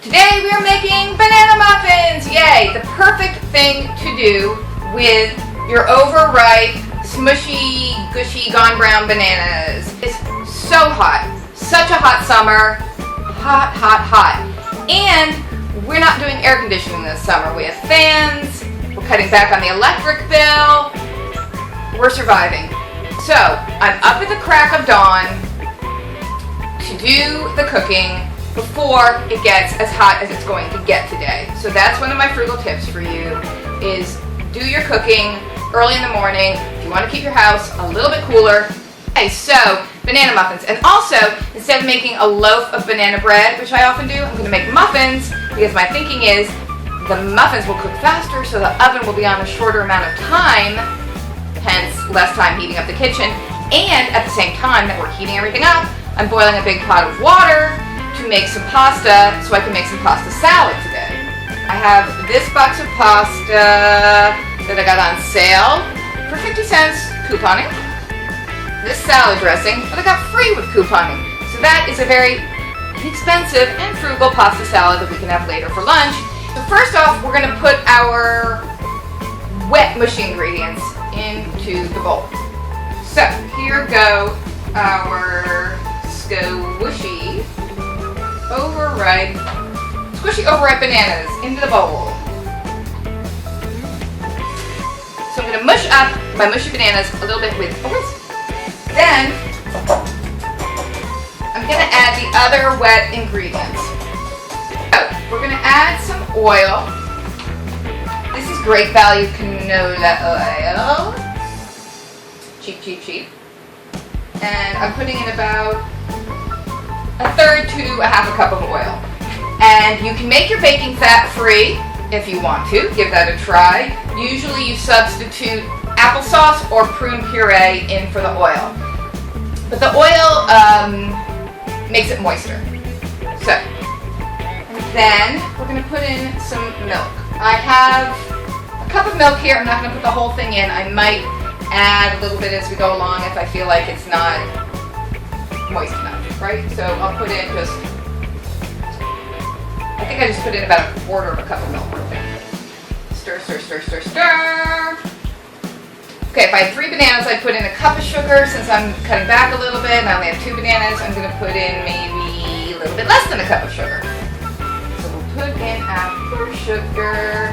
Today we are making banana muffins! Yay! The perfect thing to do with your overripe, smushy, gushy, gone brown bananas. It's so hot. Such a hot summer. Hot, hot, hot. And we're not doing air conditioning this summer. We have fans. We're cutting back on the electric bill. We're surviving. So, I'm up at the crack of dawn to do the cooking before it gets as hot as it's going to get today. So that's one of my frugal tips for you, is do your cooking early in the morning if you want to keep your house a little bit cooler. Okay, so banana muffins. And also, instead of making a loaf of banana bread, which I often do, I'm going to make muffins, because my thinking is the muffins will cook faster, so the oven will be on a shorter amount of time, hence less time heating up the kitchen. And at the same time that we're heating everything up, I'm boiling a big pot of water to make some pasta, so I can make some pasta salad today. I have this box of pasta that I got on sale for 50 cents couponing. This salad dressing that I got free with couponing. So that is a very inexpensive and frugal pasta salad that we can have later for lunch. So first off, we're going to put our wet mushy ingredients into the bowl. So here go our squishy overripe bananas into the bowl. So I'm going to mush up my mushy bananas a little bit with a whisk. Then I'm going to add the other wet ingredients. So we're going to add some oil. This is great value canola oil. Cheap, cheap, cheap. And I'm putting in about a third to a half a cup of oil. And you can make your baking fat free if you want to. Give that a try. Usually you substitute applesauce or prune puree in for the oil. But the oil makes it moister. So, and then we're going to put in some milk. I have a cup of milk here. I'm not going to put the whole thing in. I might add a little bit as we go along if I feel like it's not moist enough, right? So I'll put in just, I think I just put in about a quarter of a cup of milk. Stir, stir, stir, stir, stir. Okay, if I had 3 bananas, I'd put in a cup of sugar. Since I'm cutting back a little bit and I only have 2 bananas, I'm going to put in maybe a little bit less than a cup of sugar. So we'll put in our sugar.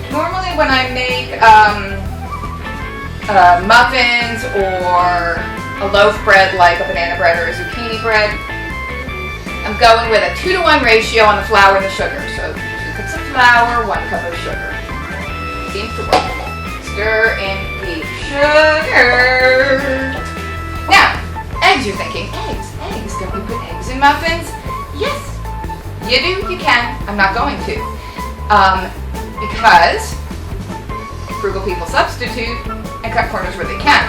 Normally when I make muffins or a loaf bread like a banana bread or a zucchini bread, I'm going with a 2-to-1 ratio on the flour and the sugar. So 2 cups of flour, 1 cup of sugar. Seems to work. Stir in the sugar. Now, eggs, you're thinking, eggs, don't we put eggs in muffins? Yes, you do, you can. I'm not going to. Because frugal people substitute and cut corners where they can.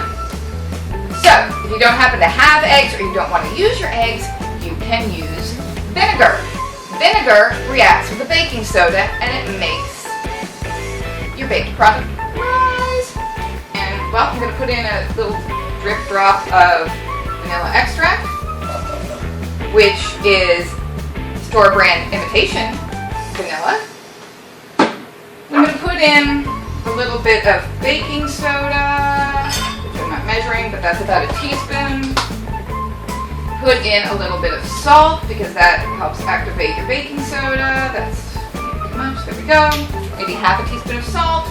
So, if you don't happen to have eggs or you don't want to use your eggs, you can use vinegar. Vinegar reacts with the baking soda and it makes your baking product rise. And, well, I'm going to put in a little drip drop of vanilla extract, which is store brand imitation vanilla. I'm going to put in a little bit of baking soda, which I'm not measuring, but that's about a teaspoon. Put in a little bit of salt, because that helps activate your baking soda. That's too much, there we go. Maybe half a teaspoon of salt.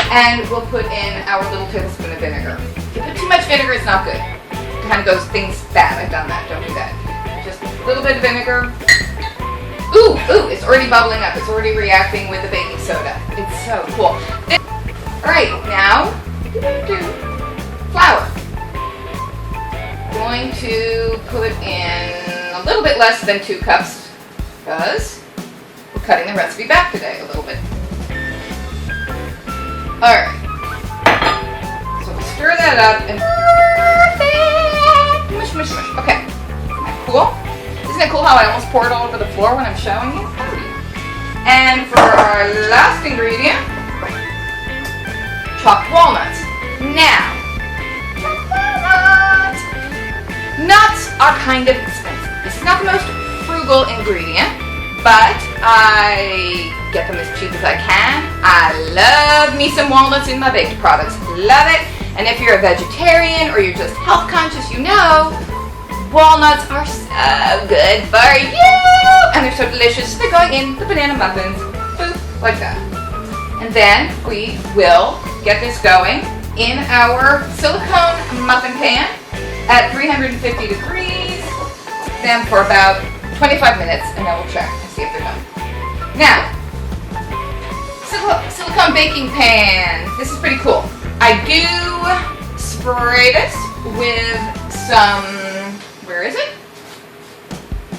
And we'll put in our little tablespoon of vinegar. If you put too much vinegar, it's not good. It kind of goes things bad. I've done that, don't do that. Just a little bit of vinegar. Ooh, it's already bubbling up. It's already reacting with the baking soda. It's so cool. Alright, now, flour. I'm going to put in a little bit less than 2 cups because we're cutting the recipe back today a little bit. Alright, so we'll stir that up and mush, mush, mush. Okay, isn't that cool? Isn't it cool how I almost pour it all over the floor when I'm showing you? And for our last ingredient, chopped walnuts. Now, nuts are kind of expensive. This is not the most frugal ingredient, but I get them as cheap as I can. I love me some walnuts in my baked products. Love it. And if you're a vegetarian or you're just health conscious, you know walnuts are so good for you. And they're so delicious. They're going in the banana muffins. Boop, like that. And then we will get this going in our silicone muffin pan at 350 degrees. Them for about 25 minutes, and then we'll check and see if they're done. Now, silicone baking pan. This is pretty cool. I do spray this with some, where is it?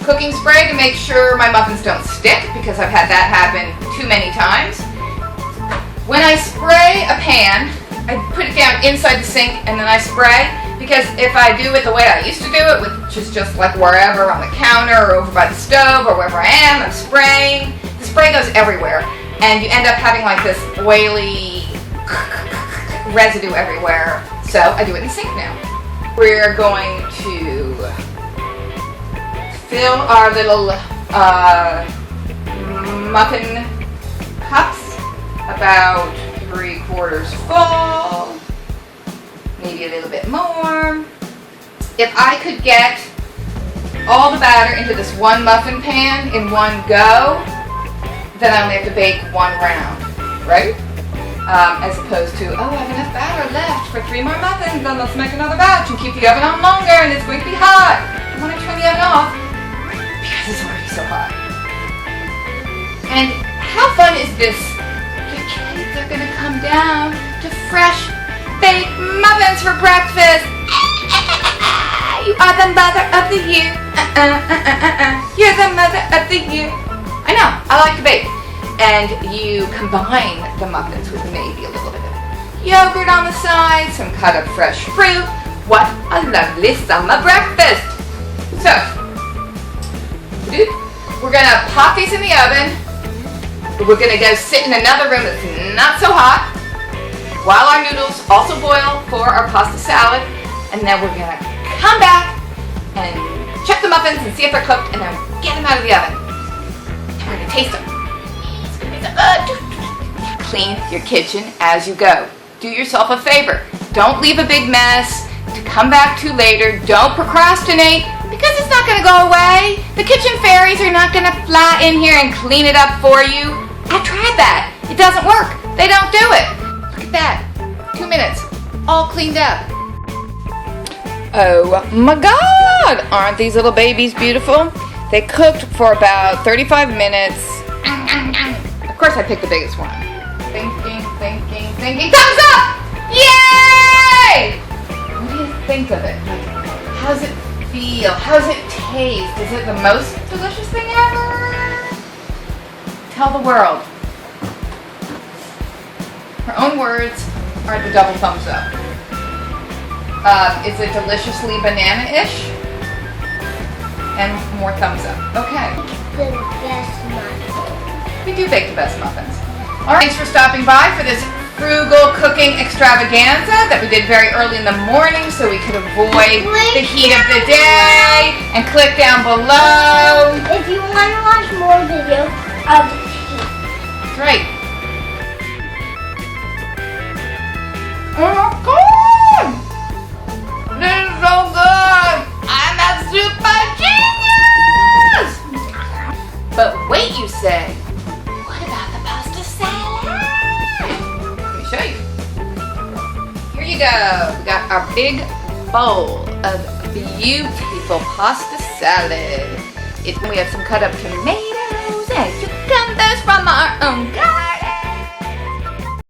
Cooking spray to make sure my muffins don't stick, because I've had that happen too many times. When I spray a pan, I put it down inside the sink and then I spray, because if I do it the way I used to do it, which is just like wherever on the counter or over by the stove or wherever I am, I'm spraying. The spray goes everywhere and you end up having like this oily residue everywhere. So I do it in the sink now. We're going to fill our little muffin cups about 3/4 full, maybe a little bit more. If I could get all the batter into this one muffin pan in one go, then I only have to bake one round, right? As opposed to, oh, I have enough batter left for 3 more muffins, then let's make another batch and keep the oven on longer and it's going to be hot. I want to turn the oven off because it's already so hot. And how fun is this? Your kids are going to come down to fresh baked muffins for breakfast. You are the mother of the year. You're the mother of the year. I know, I like to bake. And you combine the muffins with maybe a little bit of yogurt on the side, some cut up fresh fruit. What a lovely summer breakfast. So, we're going to pop these in the oven. We're going to go sit in another room that's not so hot while our noodles also boil for our pasta salad. And then we're going to come back and check the muffins and see if they're cooked and then get them out of the oven. And we're going to taste them. It's going to be so good. Clean your kitchen as you go. Do yourself a favor. Don't leave a big mess to come back to later. Don't procrastinate because it's not going to go away. The kitchen fairies are not going to fly in here and clean it up for you. I tried that. It doesn't work. They don't do it. Look at that. 2 minutes. All cleaned up. Oh my God. Aren't these little babies beautiful? They cooked for about 35 minutes. Of course I picked the biggest one. Thinking. Thumbs up! Yay! What do you think of it? How's it feel? How's it taste? Is it the most delicious thing ever? Tell the world. Her own words are the double thumbs up. Is it deliciously banana-ish? And more thumbs up. Okay. The best muffins. We do bake the best muffins. All right, thanks for stopping by for this frugal cooking extravaganza that we did very early in the morning so we could avoid the heat of the day. And click down below. If you want to watch more videos of tea. That's right. Oh my God! This is so good! I'm a super genius! But wait, you say, what about the pasta salad? Let me show you. Here you go. We got our big bowl of beautiful pasta salad. We have some cut up tomatoes and cucumbers from our own garden.